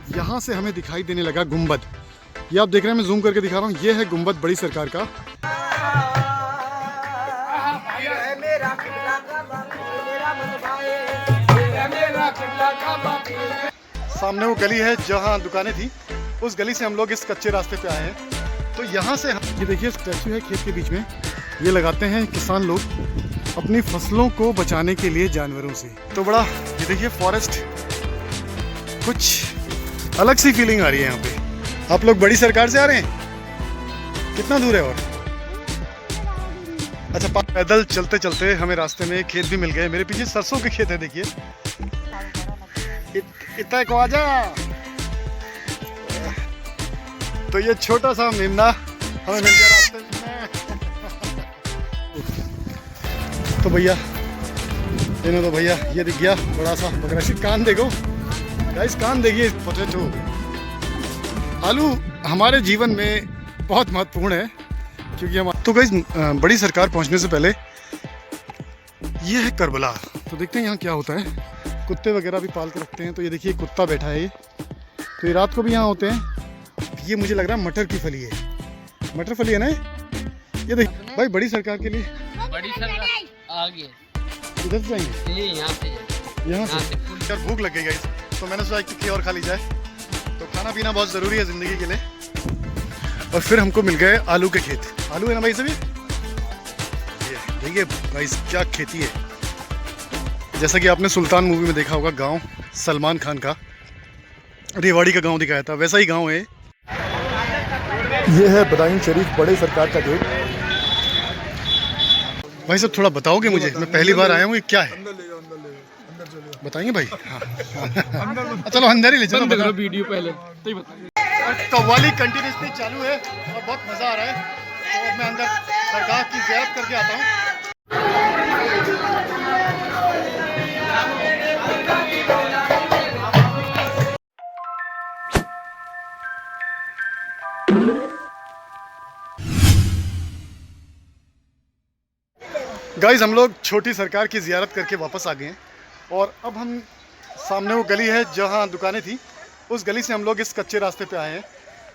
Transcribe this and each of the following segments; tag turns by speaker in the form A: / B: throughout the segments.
A: यहाँ से हमें दिखाई देने लगा गुंबद। ये आप देख रहे हैं, मैं जूम करके दिखा रहा हूँ, ये है गुंबद बड़ी सरकार का। सामने वो गली है जहाँ दुकानें थी, उस गली से हम लोग इस कच्चे रास्ते पे आए हैं। तो यहाँ से ये देखिए स्टैचू है खेत के बीच में, ये लगाते हैं किसान लोग अपनी फसलों को बचाने के लिए जानवरों से। तो बड़ा ये देखिए फॉरेस्ट, कुछ अलग सी फीलिंग आ रही है यहाँ पे। आप लोग बड़ी सरकार से आ रहे हैं? कितना दूर है? और अच्छा, पैदल चलते चलते हमें रास्ते में खेत भी मिल गए। मेरे पीछे सरसों के खेत है, देखिए। इतना को आजा। तो ये छोटा सा मेमना हमें मिल गया रास्ते में। तो भैया इन्होंने, तो भैया ये दिख गया बड़ा सा बकरा। कान देखो गाइस, कान देखिए। पोटैटो, आलू हमारे जीवन में बहुत महत्वपूर्ण है, क्योंकि हम तो गाइस बड़ी सरकार पहुंचने से पहले ये है करबला। तो देखते हैं यहाँ क्या होता है। कुत्ते वगैरह भी पाल के रखते हैं। तो ये देखिए कुत्ता बैठा है, ये तो ये रात को भी यहाँ होते हैं। ये मुझे लग रहा है मटर की फली है, मटर फली है ना ये। देख भाई, बड़ी सरकार के लिए
B: बड़ी सरकार आगे
A: इधर से जाएंगे, यहाँ से। यार भूख लग गई गाइस, तो मैंने सोचा कि और खा ली जाए। तो खाना पीना बहुत ज़रूरी है ज़िंदगी के लिए। और फिर हमको मिल गए आलू के खेत। आलू है ना भाई सभी? ये देखिए भाई क्या खेती है। जैसा कि आपने सुल्तान मूवी में देखा होगा, गांव सलमान खान का रेवाड़ी का गांव दिखाया था, वैसा ही गांव है। ये है बदायूं शरीफ बड़े सरकार का गेट। भाई साहब थोड़ा बताओगे मुझे, मैं पहली बार आया हूँ, ये क्या है? बताएंगे भाई? हाँ चलो अंदर ही ले चलो,
B: वीडियो पहले तो ही बता।
A: कव्वाली कंटिन्यूसली चालू है और बहुत मज़ा आ रहा है। तो मैं अंदर सरकार की ज़ियारत करके आता हूँ। गाइस हम लोग छोटी सरकार की ज़ियारत करके वापस आ गए हैं, और अब हम सामने वो गली है जहाँ दुकानें थी, उस गली से हम लोग इस कच्चे रास्ते पे आए हैं।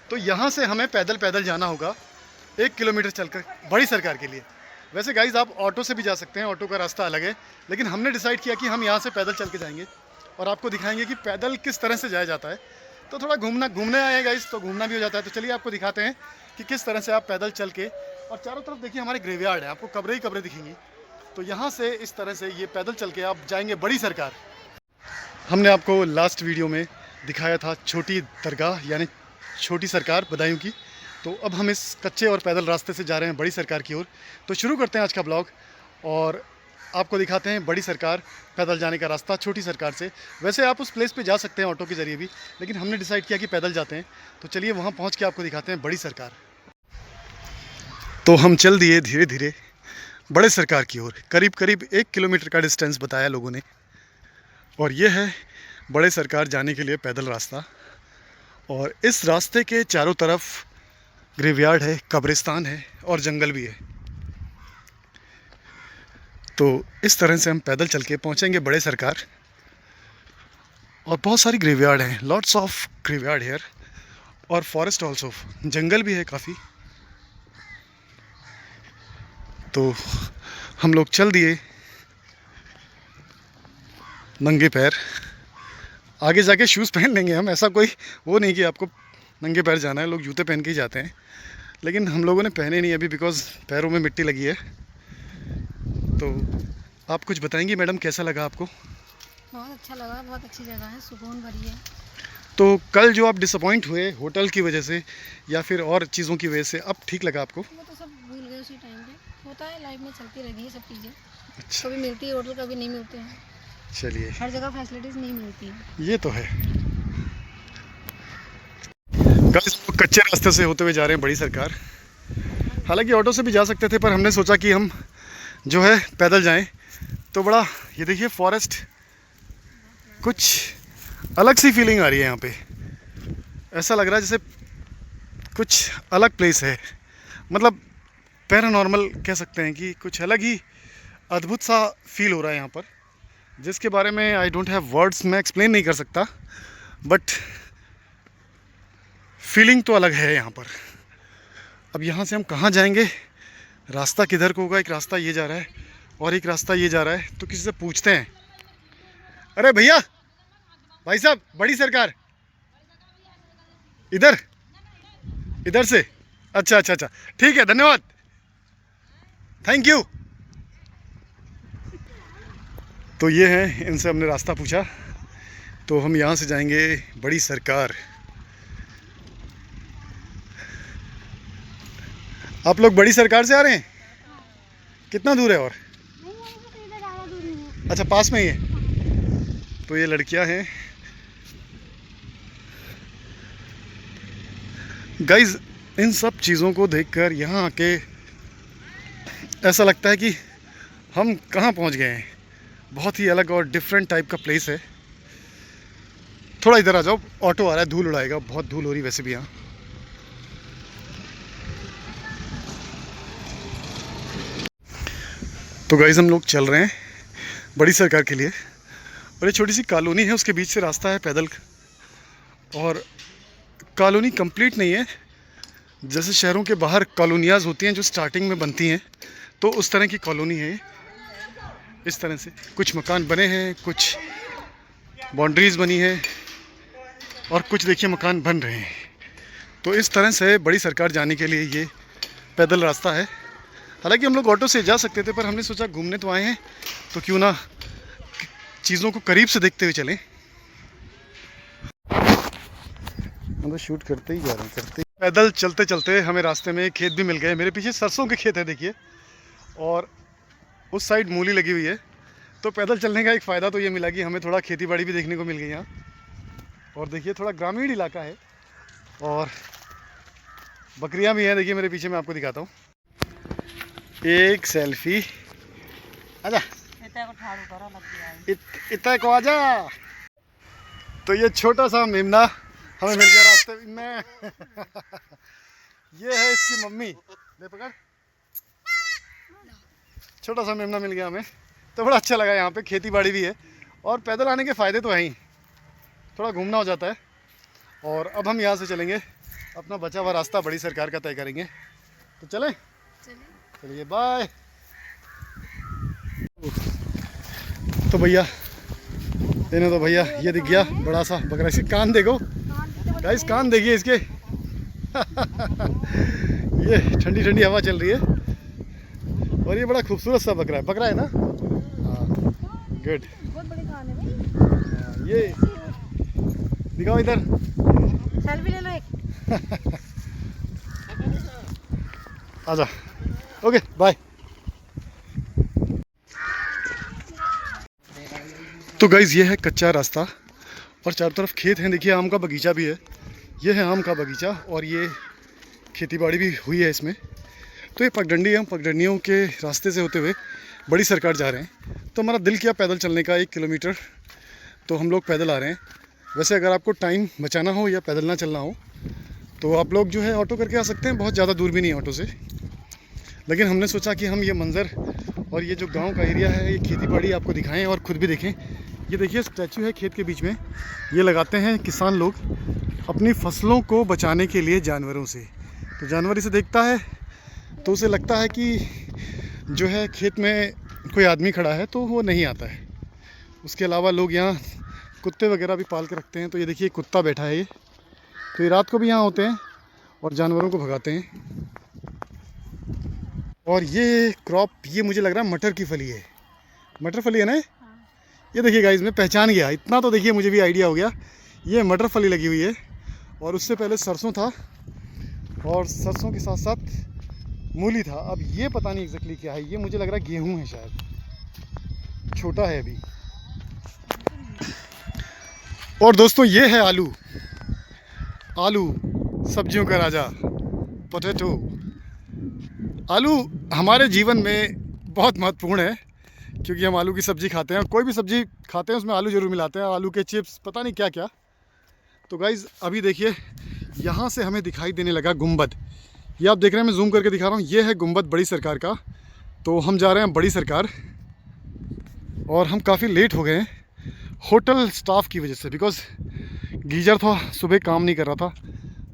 A: तो यहाँ से हमें पैदल पैदल जाना होगा 1 किलोमीटर चलकर बड़ी सरकार के लिए। वैसे गाइस आप ऑटो से भी जा सकते हैं, ऑटो का रास्ता अलग है, लेकिन हमने डिसाइड किया कि हम यहाँ से पैदल चल के जाएंगे और आपको दिखाएंगे कि पैदल किस तरह से जाया जाता है। तो थोड़ा घूमने आए हैं गाइस, तो घूमना भी हो जाता है। तो चलिए आपको दिखाते हैं कि किस तरह से आप पैदल चल के, और चारों तरफ देखिए हमारे ग्रेवयार्ड है, आपको कब्रें ही कब्रें दिखेंगी। तो यहाँ से इस तरह से ये पैदल चल के आप जाएंगे बड़ी सरकार। हमने आपको लास्ट वीडियो में दिखाया था छोटी दरगाह यानी छोटी सरकार बदायूं की। तो अब हम इस कच्चे और पैदल रास्ते से जा रहे हैं बड़ी सरकार की ओर। तो शुरू करते हैं आज का ब्लॉग और आपको दिखाते हैं बड़ी सरकार पैदल जाने का रास्ता छोटी सरकार से। वैसे आप उस प्लेस पे जा सकते हैं ऑटो के ज़रिए भी, लेकिन हमने डिसाइड किया कि पैदल जाते हैं। तो चलिए वहाँ पहुँच के आपको दिखाते हैं बड़ी सरकार। तो हम चल दिए धीरे धीरे बड़े सरकार की ओर। करीब करीब 1 किलोमीटर का डिस्टेंस बताया लोगों ने, और ये है बड़े सरकार जाने के लिए पैदल रास्ता। और इस रास्ते के चारों तरफ ग्रेवयार्ड है, कब्रिस्तान है और जंगल भी है। तो इस तरह से हम पैदल चल के पहुँचेंगे बड़े सरकार। और बहुत सारी ग्रेवयार्ड हैं, लॉट्स ऑफ ग्रेवयार्ड हेयर, और फॉरेस्ट ऑल्सो, जंगल भी है काफ़ी। तो हम लोग चल दिए नंगे पैर। आगे जाके शूज़ पहन लेंगे हम, ऐसा कोई वो नहीं कि आपको नंगे पैर जाना है, लोग जूते पहन के ही जाते हैं। लेकिन हम लोगों ने पहने नहीं अभी, बिकॉज़ पैरों में मिट्टी लगी है। तो आप कुछ बताएंगी मैडम, कैसा लगा आपको?
C: बहुत अच्छा लगा, बहुत अच्छी जगह है, सुकून भरी है।
A: तो कल जो आप डिसअपॉइंट हुए होटल की वजह से या फिर और चीज़ों की वजह से, अब ठीक लगा आपको?
C: वो तो सब भूल गए उसी टाइम पे। होता है, लाइफ में चलती रहती है सब चीज़ें।
A: अच्छा,
C: कभी मिलती है होटल, कभी नहीं मिलते हैं।
A: चलिए,
C: हर जगह फैसिलिटीज़ नहीं मिलती हैं।
A: ये तो है। गाइस कच्चे रास्ते से होते हुए जा रहे हैं बड़ी सरकार। हालांकि ऑटो से भी जा सकते थे, पर हमने सोचा कि हम जो है पैदल जाएं। तो बड़ा ये देखिए फॉरेस्ट, कुछ अलग सी फीलिंग आ रही है यहाँ पे। ऐसा लग रहा है जैसे कुछ अलग प्लेस है, मतलब पैरानॉर्मल कह सकते हैं कि कुछ अलग ही अद्भुत सा फील हो रहा है यहाँ पर, जिसके बारे में आई डोंट हैव वर्ड्स, मैं एक्सप्लेन नहीं कर सकता। बट फीलिंग तो अलग है यहाँ पर। अब यहाँ से हम कहाँ जाएंगे, रास्ता किधर को होगा? एक रास्ता ये जा रहा है और एक रास्ता ये जा रहा है, तो किसी से पूछते हैं। अरे भैया, भाई साहब, बड़ी सरकार इधर इधर से? अच्छा अच्छा अच्छा, ठीक है, धन्यवाद, थैंक यू। तो ये है, इनसे हमने रास्ता पूछा, तो हम यहाँ से जाएंगे बड़ी सरकार। आप लोग बड़ी सरकार से आ रहे हैं? कितना दूर है? और अच्छा, पास में ही है। तो ये लड़कियां हैं गाइज। इन सब चीज़ों को देखकर यहाँ आके ऐसा लगता है कि हम कहाँ पहुँच गए हैं। बहुत ही अलग और डिफरेंट टाइप का प्लेस है। थोड़ा इधर आ जाओ, ऑटो आ रहा है, धूल उड़ाएगा, बहुत धूल हो रही वैसे भी यहाँ। तो गाइज हम लोग चल रहे हैं बड़ी सरकार के लिए, और ये छोटी सी कॉलोनी है, उसके बीच से रास्ता है पैदल। और कॉलोनी कंप्लीट नहीं है, जैसे शहरों के बाहर कॉलोनियाज होती हैं जो स्टार्टिंग में बनती हैं, तो उस तरह की कॉलोनी है। इस तरह से कुछ मकान बने हैं, कुछ बाउंड्रीज बनी है, और कुछ देखिए मकान बन रहे हैं। तो इस तरह से बड़ी सरकार जाने के लिए ये पैदल रास्ता है। हालांकि हम लोग ऑटो से जा सकते थे, पर हमने सोचा घूमने तो आए हैं, तो क्यों ना चीज़ों को करीब से देखते हुए चलें। हम तो शूट करते ही जा रहे हैं, करते ही। पैदल चलते चलते हमें रास्ते में खेत भी मिल गए। मेरे पीछे सरसों के खेत है देखिए, और उस साइड मूली लगी हुई है। तो पैदल चलने का एक फ़ायदा तो ये मिला कि हमें थोड़ा खेती बाड़ी भी देखने को मिल गई यहाँ। और देखिए थोड़ा ग्रामीण इलाका है, और बकरियाँ भी हैं। देखिए मेरे पीछे, मैं आपको दिखाता हूँ। एक सेल्फी, आजा इतना को आजा। तो ये छोटा सा मेमना हमें मिल गया रास्ते में। ये है इसकी मम्मी, ले पकड़। छोटा सा मेमना मिल गया हमें, तो बड़ा अच्छा लगा। यहाँ पे खेती बाड़ी भी है, और पैदल आने के फ़ायदे तो हैं ही, थोड़ा घूमना हो जाता है। और अब हम यहाँ से चलेंगे, अपना बचा हुआ रास्ता बड़ी सरकार का तय करेंगे। तो चलें? चलिए, बाय। तो भैया, इन्हें तो भैया ये दिख गया बड़ा सा बकरा। इसके कान देखो गाइस, कान देखिए इसके। ये ठंडी ठंडी हवा चल रही है, और ये बड़ा खूबसूरत सा बकरा है। बकरा है ना? हाँ, गुड।
C: बहुत बड़े कान है भाई।
A: ये दिखाओ इधर,
C: सेल्फी ले लो एक।
A: आजा, ओके, बाय। तो गाइज ये है कच्चा रास्ता, और चारों तरफ खेत हैं। देखिए आम का बगीचा भी है। ये है आम का बगीचा, और ये खेतीबाड़ी भी हुई है इसमें। तो ये पगडंडी है, हम पगडंडियों के रास्ते से होते हुए बड़ी सरकार जा रहे हैं। तो हमारा दिल किया पैदल चलने का 1 किलोमीटर, तो हम लोग पैदल आ रहे हैं। वैसे अगर आपको टाइम बचाना हो या पैदल ना चलना हो, तो आप लोग जो है ऑटो करके आ सकते हैं। बहुत ज़्यादा दूर भी नहीं है ऑटो से, लेकिन हमने सोचा कि हम ये मंज़र और ये जो गांव का एरिया है, ये खेती बाड़ी आपको दिखाएं और ख़ुद भी देखें। ये देखिए स्टैचू है खेत के बीच में, ये लगाते हैं किसान लोग अपनी फसलों को बचाने के लिए जानवरों से। तो जानवर इसे देखता है तो उसे लगता है कि जो है खेत में कोई आदमी खड़ा है, तो वो नहीं आता है। उसके अलावा लोग यहाँ कुत्ते वगैरह भी पाल के रखते हैं। तो ये देखिए कुत्ता बैठा है ये, तो ये रात को भी यहाँ होते हैं और जानवरों को भगाते हैं। और ये क्रॉप, ये मुझे लग रहा है मटर की फली है। मटर फली है ना? ये देखिए गाइस, मैं पहचान गया, इतना तो देखिए मुझे भी आइडिया हो गया। ये मटर फली लगी हुई है, और उससे पहले सरसों था, और सरसों के साथ साथ मूली था। अब ये पता नहीं एग्जैक्टली क्या है, ये मुझे लग रहा है गेहूं है शायद, छोटा है अभी। और दोस्तों ये है आलू। आलू सब्जियों का राजा, पोटैटो। आलू हमारे जीवन में बहुत महत्वपूर्ण है, क्योंकि हम आलू की सब्ज़ी खाते हैं। कोई भी सब्ज़ी खाते हैं उसमें आलू ज़रूर मिलाते हैं, आलू के चिप्स, पता नहीं क्या क्या। तो गाइज़ अभी देखिए यहाँ से हमें दिखाई देने लगा गुंबद। ये आप देख रहे हैं, मैं जूम करके दिखा रहा हूँ। ये है गुंबद बड़ी सरकार का। तो हम जा रहे हैं बड़ी सरकार, और हम काफ़ी लेट हो गए हैं होटल स्टाफ की वजह से, बिकॉज़ गीज़र था, सुबह काम नहीं कर रहा था।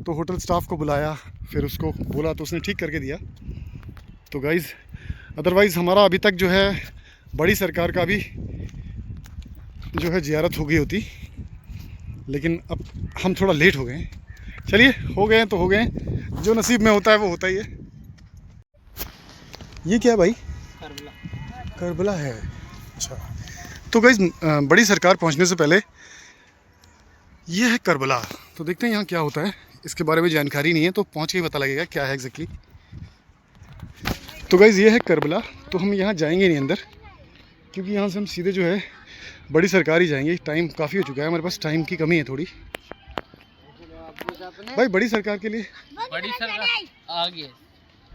A: तो होटल स्टाफ को बुलाया, फिर उसको बोला तो उसने ठीक करके दिया। तो गाइज़ अदरवाइज़ हमारा अभी तक जो है बड़ी सरकार का भी जो है ज़ियारत हो गई होती, लेकिन अब हम थोड़ा लेट हो गए हैं। चलिए, हो गए हैं तो हो गए हैं, जो नसीब में होता है वो होता ही है। ये क्या है भाई? करबला है। अच्छा, तो गाइस बड़ी सरकार पहुंचने से पहले ये है करबला। तो देखते हैं यहाँ क्या होता है, इसके बारे में जानकारी नहीं है, तो पहुंच के ही पता लगेगा क्या है एग्जैक्टली। तो गाइस ये है करबला। तो हम यहाँ जाएंगे नहीं अंदर, क्योंकि यहाँ से हम सीधे जो है बड़ी सरकार ही जाएंगे। टाइम काफ़ी हो चुका है, हमारे पास टाइम की कमी है थोड़ी। भाई बड़ी सरकार के लिए
B: बड़ी सरकार आगे,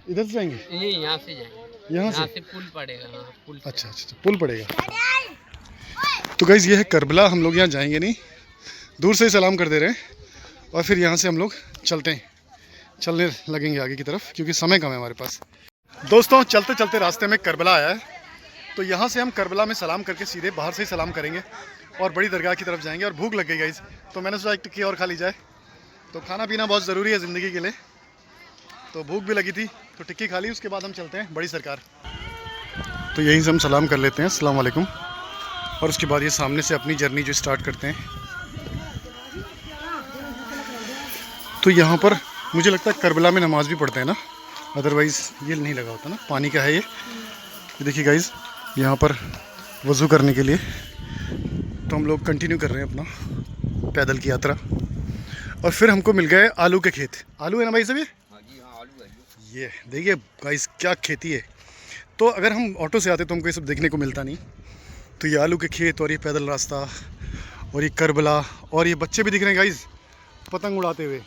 A: इधर से जाएंगे?
B: ये यहाँ से जाएंगे,
A: यहाँ
B: यहाँ
A: से?
B: से पुल पड़ेगा। हाँ, पुल।
A: अच्छा, पुल पड़ेगा। तो गाइस ये है करबला। हम लोग यहाँ जाएंगे नहीं, दूर से ही सलाम कर दे रहे हैं, और फिर यहाँ से हम लोग चलने लगेंगे आगे की तरफ, क्योंकि समय कम है हमारे पास। दोस्तों चलते चलते रास्ते में करबला आया है, तो यहाँ से हम करबला में सलाम करके सीधे बाहर से ही सलाम करेंगे और बड़ी दरगाह की तरफ जाएंगे। और भूख लग गई गाइस, तो मैंने सोचा एक टिक्की और खा ली जाए। तो खाना पीना बहुत ज़रूरी है ज़िंदगी के लिए, तो भूख भी लगी थी तो टिक्की खा ली। उसके बाद हम चलते हैं बड़ी सरकार। तो यहीं से हम सलाम कर लेते हैं, अस्सलाम वालेकुम, और उसके बाद ये सामने से अपनी जर्नी जो स्टार्ट करते हैं। तो यहाँ पर मुझे लगता है करबला में नमाज भी पढ़ते हैं ना, अदरवाइज़ ये नहीं लगा होता ना। पानी का है ये देखिए गाइज़, यहाँ पर वज़ू करने के लिए। तो हम लोग कंटिन्यू कर रहे हैं अपना पैदल की यात्रा, और फिर हमको मिल गए आलू के खेत। आलू है ना भाई सब? ये देखिए गाइस क्या खेती है। तो अगर हम ऑटो से आते तो हमको ये सब देखने को मिलता नहीं। तो ये आलू के खेत, और ये पैदल रास्ता, और ये करबला, और ये बच्चे भी दिख रहे हैं गाइस पतंग उड़ाते हुए।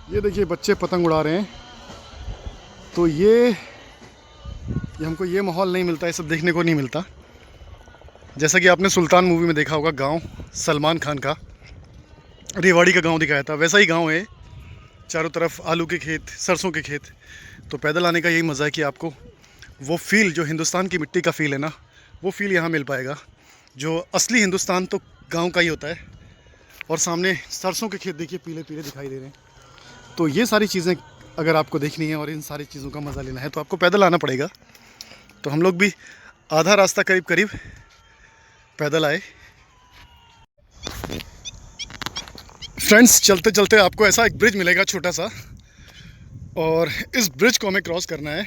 A: ये देखिए बच्चे पतंग उड़ा रहे हैं। तो ये हमको ये माहौल नहीं मिलता, ये सब देखने को नहीं मिलता। जैसा कि आपने सुल्तान मूवी में देखा होगा, गांव सलमान खान का रेवाड़ी का गांव दिखाया था, वैसा ही गांव है। चारों तरफ आलू के खेत, सरसों के खेत। तो पैदल आने का यही मज़ा है कि आपको वो फील, जो हिंदुस्तान की मिट्टी का फ़ील है ना, वो फील यहाँ मिल पाएगा। जो असली हिंदुस्तान तो गांव का ही होता है। और सामने सरसों के खेत देखिए, पीले पीले दिखाई दे रहे हैं। तो ये सारी चीज़ें अगर आपको देखनी है और इन सारी चीज़ों का मज़ा लेना है तो आपको पैदल आना पड़ेगा। तो हम लोग भी आधा रास्ता करीब करीब पैदल आए। फ्रेंड्स चलते चलते आपको ऐसा एक ब्रिज मिलेगा छोटा सा, और इस ब्रिज को हमें क्रॉस करना है।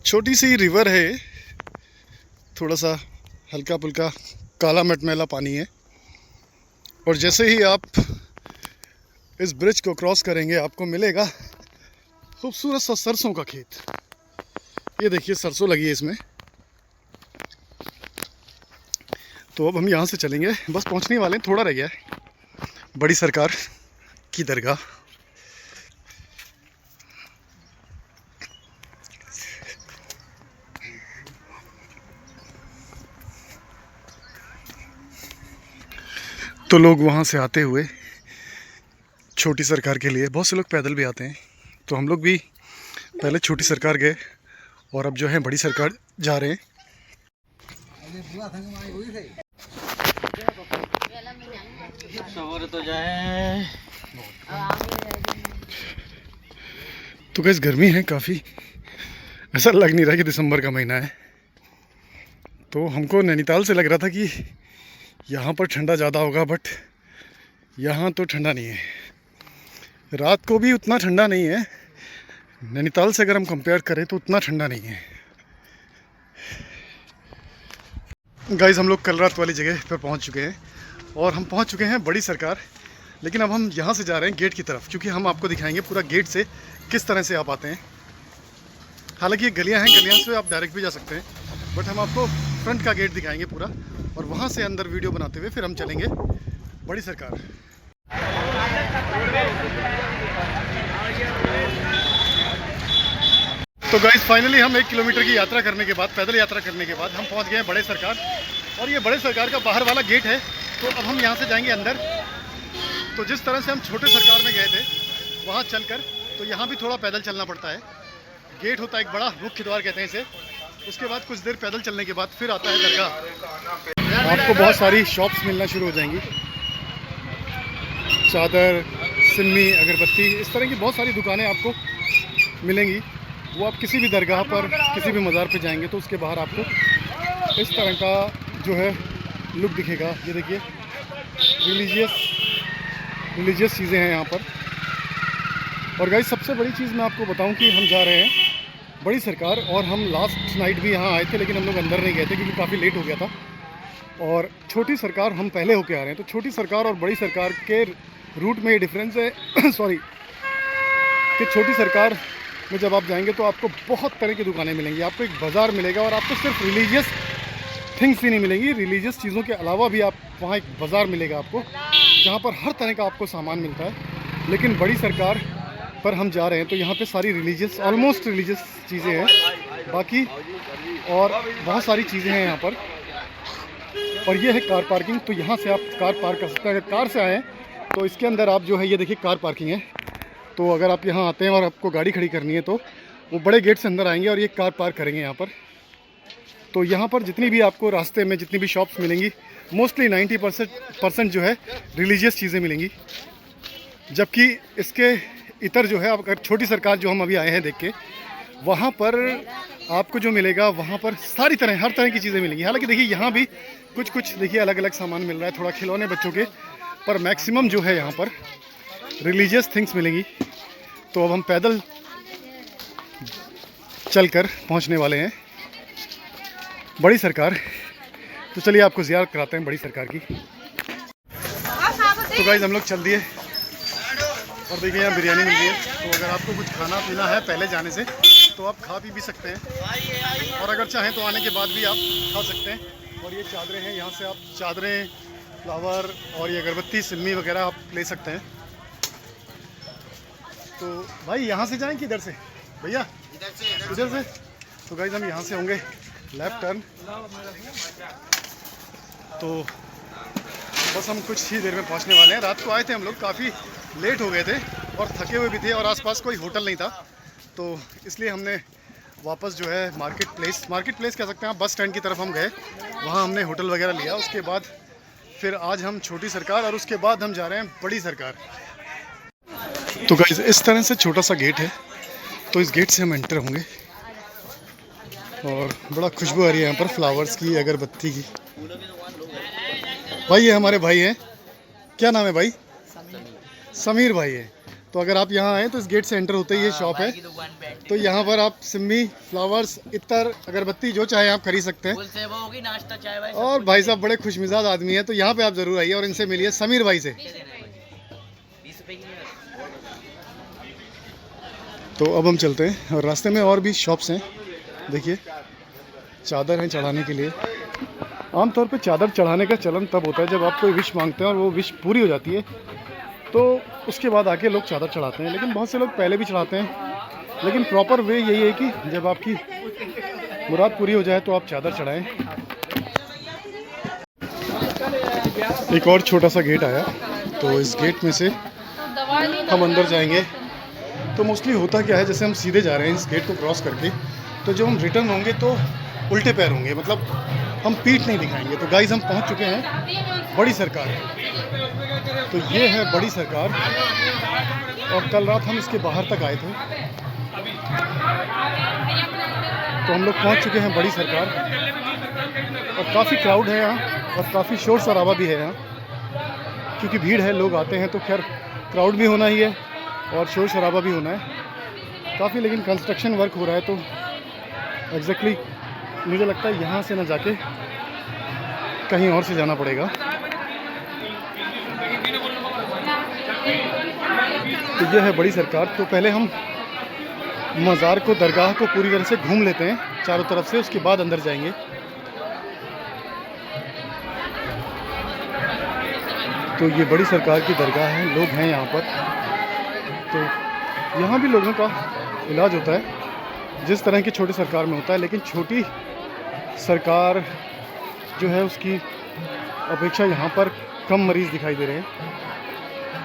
A: छोटी सी रिवर है, थोड़ा सा हल्का फुल्का काला मटमैला पानी है। और जैसे ही आप इस ब्रिज को क्रॉस करेंगे आपको मिलेगा खूबसूरत सा सरसों का खेत। ये देखिए सरसों लगी है इसमें। तो अब हम यहाँ से चलेंगे, बस पहुँचने वाले हैं, थोड़ा रह गया है बड़ी सरकार की दरगाह। तो लोग वहाँ से आते हुए छोटी सरकार के लिए, बहुत से लोग पैदल भी आते हैं। तो हम लोग भी पहले छोटी सरकार गए, और अब जो है बड़ी सरकार जा रहे हैं।
B: तो जाए।
A: तो कैसे गर्मी है काफ़ी, ऐसा लग नहीं रहा कि दिसंबर का महीना है। तो हमको नैनीताल से लग रहा था कि यहाँ पर ठंडा ज़्यादा होगा, बट यहाँ तो ठंडा नहीं है। रात को भी उतना ठंडा नहीं है। नैनीताल से अगर हम कंपेयर करें तो उतना ठंडा नहीं है। गाइस हम लोग कल रात वाली जगह पर पहुँच चुके हैं, और हम पहुँच चुके हैं बड़ी सरकार। लेकिन अब हम यहाँ से जा रहे हैं गेट की तरफ, क्योंकि हम आपको दिखाएंगे पूरा गेट से किस तरह से आप आते हैं। हालांकि ये गलियाँ हैं, गलियाँ से आप डायरेक्ट भी जा सकते हैं, बट हम आपको फ्रंट का गेट दिखाएंगे पूरा, और वहाँ से अंदर वीडियो बनाते हुए फिर हम चलेंगे बड़ी सरकार। तो गाइस फाइनली हम 1 किलोमीटर की यात्रा करने के बाद, पैदल यात्रा करने के बाद हम पहुँच गए हैं बड़े सरकार। और ये बड़े सरकार का बाहर वाला गेट है। तो अब हम यहाँ से जाएंगे अंदर। तो जिस तरह से हम छोटे सरकार में गए थे वहाँ चलकर, तो यहाँ भी थोड़ा पैदल चलना पड़ता है। गेट होता है एक बड़ा, मुख्य द्वार कहते हैं इसे। उसके बाद कुछ देर पैदल चलने के बाद फिर आता है दरगाह। आपको बहुत सारी शॉप्स मिलना शुरू हो जाएंगी। चादर, सिन्नी, अगरबत्ती, इस तरह की बहुत सारी दुकानें आपको मिलेंगी। वो आप किसी भी दरगाह पर, किसी भी मज़ार पे जाएंगे तो उसके बाहर आपको इस तरह का जो है लुक दिखेगा। ये देखिए रिलीजियस चीज़ें हैं यहाँ पर। और गाइस सबसे बड़ी चीज़ मैं आपको बताऊं कि हम जा रहे हैं बड़ी सरकार, और हम लास्ट नाइट भी यहाँ आए थे लेकिन हम लोग अंदर नहीं गए थे क्योंकि काफ़ी लेट हो गया था। और छोटी सरकार हम पहले होके आ रहे हैं, तो छोटी सरकार और बड़ी सरकार के रूट में ये डिफरेंस है सॉरी, कि छोटी सरकार में जब आप जाएंगे तो आपको बहुत तरह की दुकानें मिलेंगी, आपको एक बाज़ार मिलेगा, और आपको सिर्फ रिलीजियस थिंग्स ही नहीं मिलेंगी, रिलीजियस चीज़ों के अलावा भी आप वहाँ एक बाज़ार मिलेगा आपको, जहाँ पर हर तरह का आपको सामान मिलता है। लेकिन बड़ी सरकार पर हम जा रहे हैं तो यहाँ पे सारी रिलीजियस, ऑलमोस्ट रिलीजियस चीज़ें हैं, बाकी और बहुत सारी चीज़ें हैं यहाँ पर। और ये है कार पार्किंग, तो यहाँ से आप कार पार्क कर सकते हैं। अगर कार से आएँ तो इसके अंदर आप जो है ये देखिए कार पार्किंग है, तो अगर आप यहाँ आते हैं और आपको गाड़ी खड़ी करनी है तो वो बड़े गेट से अंदर आएंगे और ये कार पार्क करेंगे यहाँ पर। तो यहाँ पर जितनी भी आपको रास्ते में जितनी भी शॉप्स मिलेंगी, मोस्टली 90% जो है रिलीजियस चीज़ें मिलेंगी। जबकि इसके इतर जो है, आप अगर छोटी सरकार जो हम अभी आए हैं देख के, वहाँ पर आपको जो मिलेगा वहाँ पर सारी तरह हर तरह की चीज़ें मिलेंगी। हालांकि देखिए यहाँ भी कुछ देखिए अलग अलग सामान मिल रहा है, थोड़ा खिलौने बच्चों के, पर मैक्सिमम जो है यहाँ पर रिलीजियस थिंग्स मिलेंगी। तो अब हम पैदल चलकर पहुँचने वाले हैं बड़ी सरकार। तो चलिए आपको ज़ियारत कराते हैं बड़ी सरकार की। तो गाइस हम लोग चल दिए और देखिए यहाँ बिरयानी मिल रही है, तो अगर आपको कुछ खाना पीना है पहले जाने से तो आप खा पी भी सकते हैं, और अगर चाहें तो आने के बाद भी आप खा सकते हैं। और ये चादरें हैं, यहाँ से आप चादरें, फ्लावर और ये अगरबत्ती, सिन्नी वगैरह आप ले सकते हैं। तो भाई यहाँ से जाएं कि इधर से? भैया इधर से। तो गाइस हम यहाँ से होंगे लेफ्ट टर्न, तो बस हम कुछ ही देर में पहुँचने वाले हैं। रात को आए थे हम लोग, काफ़ी लेट हो गए थे और थके हुए भी थे, और आसपास कोई होटल नहीं था, तो इसलिए हमने वापस जो है मार्केट प्लेस कह सकते हैं, बस स्टैंड की तरफ हम गए, वहाँ हमने होटल वगैरह लिया। उसके बाद फिर आज हम छोटी सरकार और उसके बाद हम जा रहे हैं बड़ी सरकार। तो गाइस इस तरह से छोटा सा गेट है, तो इस गेट से हम एंटर होंगे, और बड़ा खुशबू आ रही है यहाँ पर फ्लावर्स की, अगरबत्ती की। भाई ये हमारे भाई हैं, क्या नाम है भाई? समीर भाई है। तो अगर आप यहाँ आए तो इस गेट से एंटर होते ही ये शॉप है, तो यहाँ पर आप सिम्मी, फ्लावर्स, इतर, अगरबत्ती जो चाहे आप खरीद सकते हैं।
B: नाश्ता चाय
A: और भाई साहब बड़े खुशमिजाज आदमी है, तो यहाँ पे आप ज़रूर आइए और इनसे मिलिए, समीर भाई से। तो अब हम चलते हैं, और रास्ते में और भी शॉप्स हैं। देखिए चादर हैं चढ़ाने के लिए। आमतौर पे चादर चढ़ाने का चलन तब होता है जब आप कोई विश मांगते हैं और वो विश पूरी हो जाती है, तो उसके बाद आके लोग चादर चढ़ाते हैं। लेकिन बहुत से लोग पहले भी चढ़ाते हैं, लेकिन प्रॉपर वे यही है कि जब आपकी मुराद पूरी हो जाए तो आप चादर चढ़ाएं। एक और छोटा सा गेट आया, तो इस गेट में से हम अंदर जाएंगे। तो मोस्टली होता क्या है, जैसे हम सीधे जा रहे हैं इस गेट को क्रॉस करके, तो जब हम रिटर्न होंगे तो उल्टे पैर होंगे, मतलब हम पीठ नहीं दिखाएंगे। तो गाइस हम पहुंच चुके हैं बड़ी सरकार, तो ये है बड़ी सरकार, और कल रात हम इसके बाहर तक आए थे, तो हम लोग पहुंच चुके हैं बड़ी सरकार। और काफ़ी क्राउड है यहाँ, और काफ़ी शोर शराबा भी है यहाँ, क्योंकि भीड़ है, लोग आते हैं, तो खैर क्राउड भी होना ही है और शोर शराबा भी होना है काफ़ी। लेकिन कंस्ट्रक्शन वर्क हो रहा है, तो एग्जैक्टली मुझे लगता है यहाँ से ना जाके कहीं और से जाना पड़ेगा। तो ये है बड़ी सरकार। तो पहले हम मज़ार को, दरगाह को पूरी तरह से घूम लेते हैं चारों तरफ से, उसके बाद अंदर जाएंगे। तो ये बड़ी सरकार की दरगाह है, लोग हैं यहाँ पर, तो यहाँ भी लोगों का इलाज होता है जिस तरह की छोटी सरकार में होता है। लेकिन छोटी सरकार जो है उसकी अपेक्षा यहाँ पर कम मरीज़ दिखाई दे रहे हैं।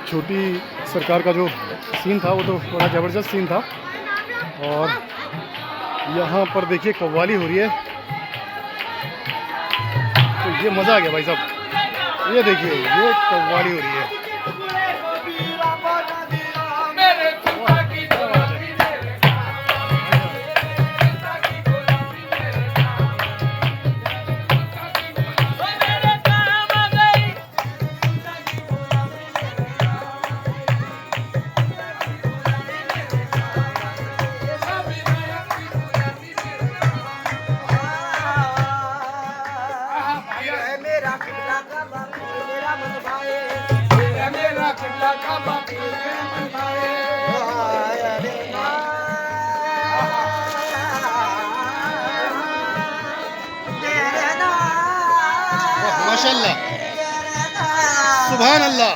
A: छोटी सरकार का जो सीन था वो तो बड़ा ज़बरदस्त सीन था। और यहाँ पर देखिए कव्वाली हो रही है, तो ये मज़ा आ गया भाई साहब। ये देखिए ये कव्वाली हो रही है। माशाल्लाह, सुभान अल्लाह।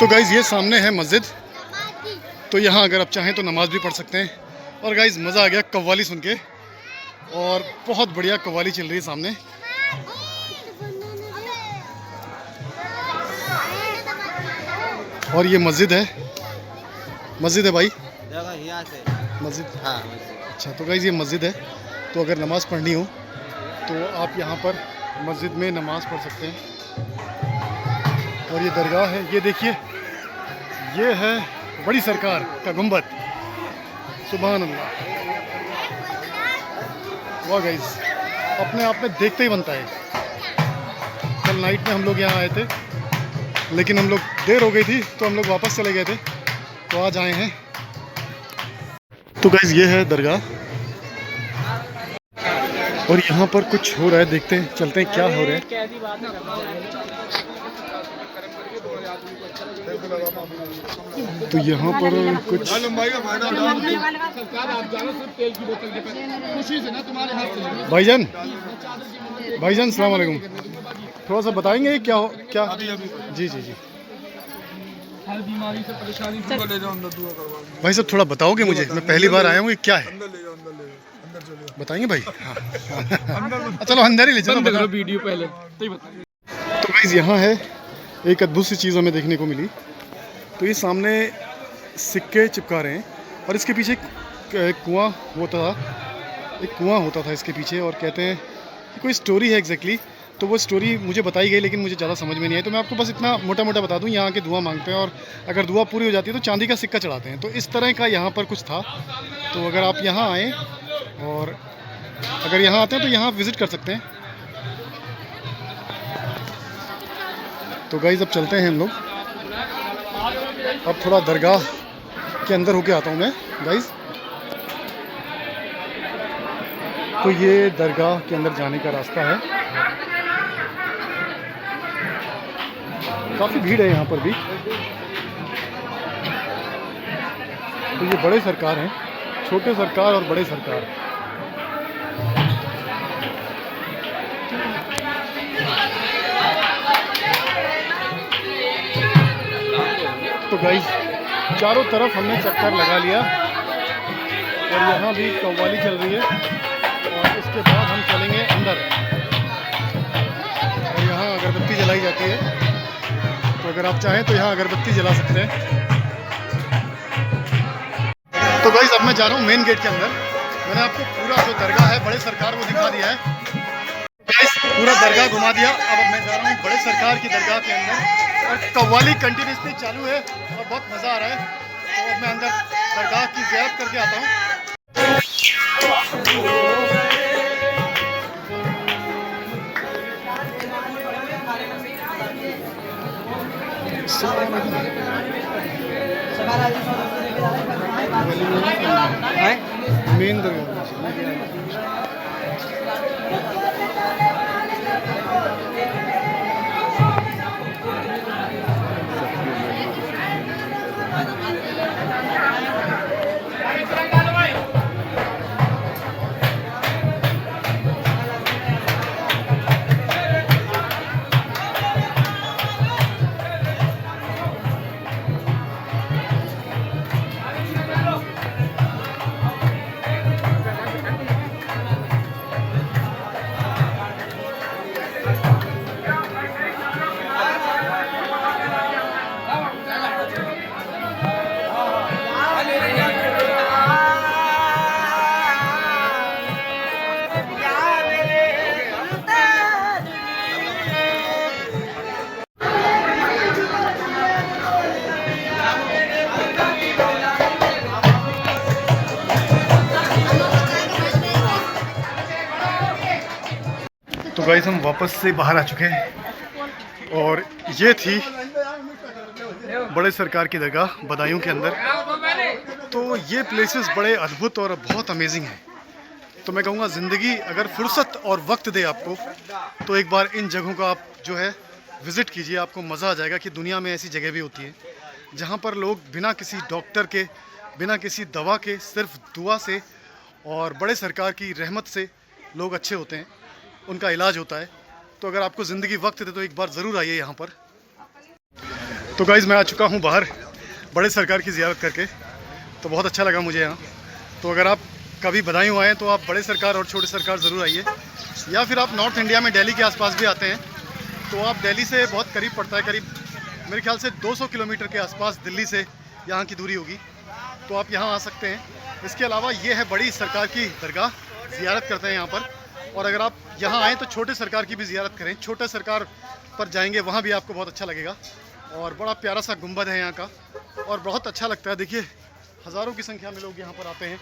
A: तो गाइज़ ये सामने है मस्जिद, तो यहाँ अगर आप चाहें तो नमाज़ भी पढ़ सकते हैं। और गाइज़ मज़ा आ गया कव्वाली सुन के, और बहुत बढ़िया कव्वाली चल रही है सामने। और ये मस्जिद है भाई, मस्जिद।
B: हाँ
A: अच्छा, तो गाइज़ ये मस्जिद है, तो अगर नमाज़ पढ़नी हो तो आप यहाँ पर मस्जिद में नमाज़ पढ़ सकते हैं। और ये दरगाह है, ये देखिए, ये है बड़ी सरकार का गुंबद। सुभान अल्लाह, वाह गाइस, अपने आप में देखते ही बनता है। कल नाइट में हम लोग यहाँ आए थे, लेकिन हम लोग देर हो गई थी तो हम लोग वापस चले गए थे, तो आज आए हैं। तो गाइस ये है दरगाह, और यहाँ पर कुछ हो रहा है, देखते हैं, चलते हैं क्या हो रहा है। तो यहाँ पर कुछ भाईजान सलाम वालेकुम, थोड़ा सा बताएंगे क्या हो क्या? जी जी जी,
D: हर बीमारी से परेशानी दूर ले जाओ, अंदर दुआ करवा।
A: भाई साहब थोड़ा बताओगे मुझे, मैं पहली बार आया हूँ, ये क्या है
D: अंदर ले जाओ, अंदर चलो।
A: बताएंगे भाई? हाँ चलो अंदर ही ले चलो, बताओ
D: वीडियो पहले तो बताइए।
A: तो गाइस यहाँ है एक अद्भुत सी चीज़ हमें देखने को मिली। तो ये सामने सिक्के चिपका रहे हैं, और इसके पीछे एक कुआं होता था इसके पीछे, और कहते हैं कि कोई स्टोरी है एग्जैक्टली। तो वो स्टोरी मुझे बताई गई, लेकिन मुझे ज़्यादा समझ में नहीं आई, तो मैं आपको बस इतना मोटा मोटा बता दूं। यहाँ के दुआ मांगते हैं, और अगर दुआ पूरी हो जाती है तो चांदी का सिक्का चढ़ाते हैं। तो इस तरह का यहाँ पर कुछ था। तो अगर आप यहाँ आएँ, और अगर यहाँ आते हैं तो यहाँ विज़िट कर सकते हैं। तो गाइस अब चलते हैं हम लोग, अब थोड़ा दरगाह के अंदर होके आता हूँ मैं गाइस। तो ये दरगाह के अंदर जाने का रास्ता है, काफ़ी भीड़ है यहाँ पर भी। तो ये बड़े सरकार हैं, छोटे सरकार और बड़े सरकार। तो गाइस चारों तरफ हमने चक्कर लगा लिया, और यहाँ भी कव्वाली चल रही है, और इसके बाद हम चलेंगे अंदर, और यहाँ अगरबत्ती जलाई जाती है। तो अगर आप चाहें तो यहाँ अगरबत्ती जला सकते हैं। तो गाइस अब मैं जा रहा हूँ मेन गेट के अंदर। मैंने आपको पूरा जो दरगाह है बड़े सरकार वो दिखा दिया है गाइस, पूरा दरगाह घुमा दिया। अब मैं जा रहा हूँ बड़े सरकार की दरगाह के अंदर, और कव्वाली कंटिन्यूसली चालू है और बहुत मज़ा आ रहा है। तो अब मैं अंदर दरगाह की ज़ियारत करके आता हूँ। मेन दरगाह गाइस हम वापस से बाहर आ चुके हैं और ये थी बड़े सरकार की दरगाह बदायूं के अंदर। तो ये प्लेसेस बड़े अद्भुत और बहुत अमेजिंग हैं। तो मैं कहूँगा ज़िंदगी अगर फुर्सत और वक्त दे आपको तो एक बार इन जगहों का आप जो है विज़िट कीजिए। आपको मज़ा आ जाएगा कि दुनिया में ऐसी जगह भी होती है जहाँ पर लोग बिना किसी डॉक्टर के, बिना किसी दवा के, सिर्फ दुआ से और बड़े सरकार की रहमत से लोग अच्छे होते हैं, उनका इलाज होता है। तो अगर आपको ज़िंदगी वक्त दे तो एक बार ज़रूर आइए यहाँ पर। तो गाइज़ मैं आ चुका हूँ बाहर बड़े सरकार की ज़ियारत करके, तो बहुत अच्छा लगा मुझे यहाँ। तो अगर आप कभी बदायूं आएँ तो आप बड़े सरकार और छोटे सरकार ज़रूर आइए, या फिर आप नॉर्थ इंडिया में दिल्ली के आसपास भी आते हैं तो आप दिल्ली से बहुत करीब पड़ता है, करीब मेरे ख्याल से 200 किलोमीटर के आसपास दिल्ली से यहाँ की दूरी होगी, तो आप यहाँ आ सकते हैं। इसके अलावा ये है बड़ी सरकार की दरगाह, ज़ियारत करते हैं यहाँ पर। और अगर आप यहाँ आएँ तो छोटे सरकार की भी ज़ियारत करें, छोटे सरकार पर जाएंगे वहाँ भी आपको बहुत अच्छा लगेगा। और बड़ा प्यारा सा गुंबद है यहाँ का और बहुत अच्छा लगता है। देखिए हज़ारों की संख्या में लोग यहाँ पर आते हैं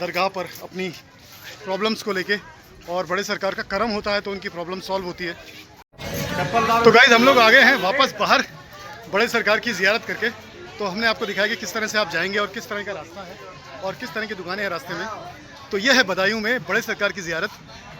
A: दरगाह पर अपनी प्रॉब्लम्स को लेके, और बड़े सरकार का करम होता है तो उनकी प्रॉब्लम सॉल्व होती है। तो गाइस हम लोग आ गए हैं वापस बाहर बड़े सरकार की ज़ियारत करके। तो हमने आपको दिखाया कि किस तरह से आप जाएंगे और किस तरह का रास्ता है और किस तरह की दुकानें हैं रास्ते में। तो ये है बदायूं में बड़े सरकार की ज़ियारत।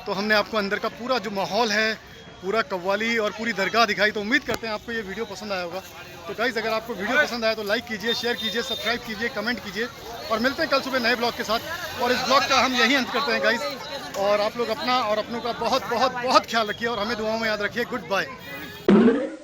A: तो हमने आपको अंदर का पूरा जो माहौल है, पूरा कव्वाली और पूरी दरगाह दिखाई। तो उम्मीद करते हैं आपको ये वीडियो पसंद आया होगा। तो गाइस अगर आपको वीडियो पसंद आया तो लाइक कीजिए, शेयर कीजिए, सब्सक्राइब कीजिए, कमेंट कीजिए, और मिलते हैं कल सुबह नए ब्लॉग के साथ। और इस ब्लॉग का हम यहीं अंत करते हैं गाइस। और आप लोग अपना और अपनों का बहुत बहुत बहुत ख्याल रखिए और हमें दुआओं में याद रखिए। Good bye.